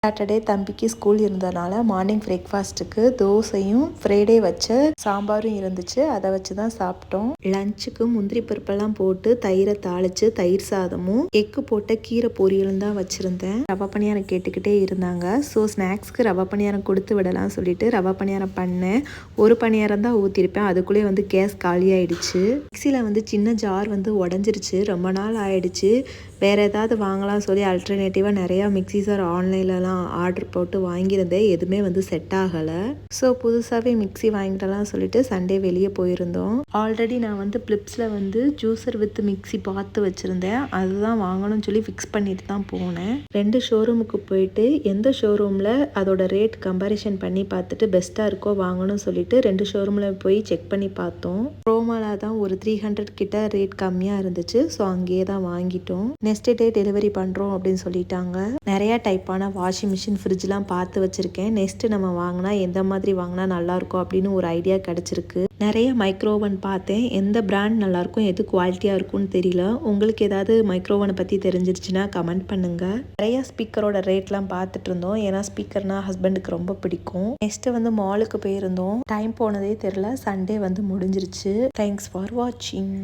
Saturday தம்பிக்கு school இருந்தனால morning பிரேக்ஃபாஸ்ட்டுக்கு தோசையும் ஃப்ரைடே வச்ச சாம்பாரும் இருந்துச்சு. அதை வச்சு தான் சாப்பிட்டோம். லஞ்சுக்கு முந்திரி பருப்பெல்லாம் போட்டு தயிரை தாளித்து தயிர் சாதமும் எக்கு போட்ட கீரை பொரியலும் தான் வச்சுருந்தேன். ரவா பணியாரம் கேட்டுக்கிட்டே இருந்தாங்க. ஸோ ஸ்நாக்ஸ்க்கு ரவா பணியாரம் கொடுத்து விடலாம் சொல்லிட்டு ரவா பணியாரம் பண்ணேன். ஒரு பணியாரம் தான் ஊற்றிருப்பேன். அதுக்குள்ளே கேஸ் காலியாயிடுச்சு. மிக்சியில் சின்ன ஜார் உடஞ்சிருச்சு. ரொம்ப நாள் ஆயிடுச்சு. வேறு ஏதாவது வாங்கலாம் சொல்லி அல்டர்னேட்டிவாக நிறையா மிக்சிஸார் ஆன்லைன்லலாம் ஆர்டர் போட்டு வாங்கியிருந்தேன். எதுவுமே செட் ஆகலை. ஸோ புதுசாகவே மிக்சி வாங்கிட்டலாம் சொல்லிட்டு சண்டே வெளியே போயிருந்தோம். ஆல்ரெடி நான் பிளிப்ஸில் ஜூஸர் வித் மிக்சி பார்த்து வச்சுருந்தேன். அதுதான் வாங்கணும்னு சொல்லி ஃபிக்ஸ் பண்ணிட்டு தான் போனேன். 2 ஷோரூமுக்கு போயிட்டு எந்த ஷோரூமில் அதோட ரேட் கம்பேரிஷன் பண்ணி பார்த்துட்டு பெஸ்ட்டாக இருக்கோ வாங்கணும்னு சொல்லிட்டு 2 ஷோரூமில் போய் செக் பண்ணி பார்த்தோம். ப்ரோமோவில் தான் ஒரு 300 கிட்ட ரேட் கம்மியாக இருந்துச்சு. ஸோ அங்கேயே தான் வாங்கிட்டோம். நெக்ஸ்ட் டே டெலிவரி பண்ணுறோம் அப்படின்னு சொல்லிட்டாங்க. நிறையா டைப்பான வாஷிங் மிஷின் ஃப்ரிட்ஜ்லாம் பார்த்து வச்சுருக்கேன். நெக்ஸ்ட்டு நம்ம வாங்கினா எந்த மாதிரி வாங்கினா நல்லாயிருக்கும் அப்படின்னு ஒரு ஐடியா கிடச்சிருக்கு. நிறைய மைக்ரோவன் பார்த்தேன். எந்த பிராண்ட் நல்லாயிருக்கும், எது குவாலிட்டியாக இருக்கும்னு தெரியல. உங்களுக்கு ஏதாவது மைக்ரோவனை பற்றி தெரிஞ்சிருச்சுன்னா கமெண்ட் பண்ணுங்கள். நிறையா ஸ்பீக்கரோட ரேட்லாம் பார்த்துட்டு இருந்தோம். ஏன்னா ஸ்பீக்கர்னால் ஹஸ்பண்டுக்கு ரொம்ப பிடிக்கும். நெக்ஸ்ட்டு மாலுக்கு போயிருந்தோம். டைம் போனதே தெரில. சண்டே முடிஞ்சிருச்சு. தேங்க்ஸ் ஃபார் வாட்சிங்.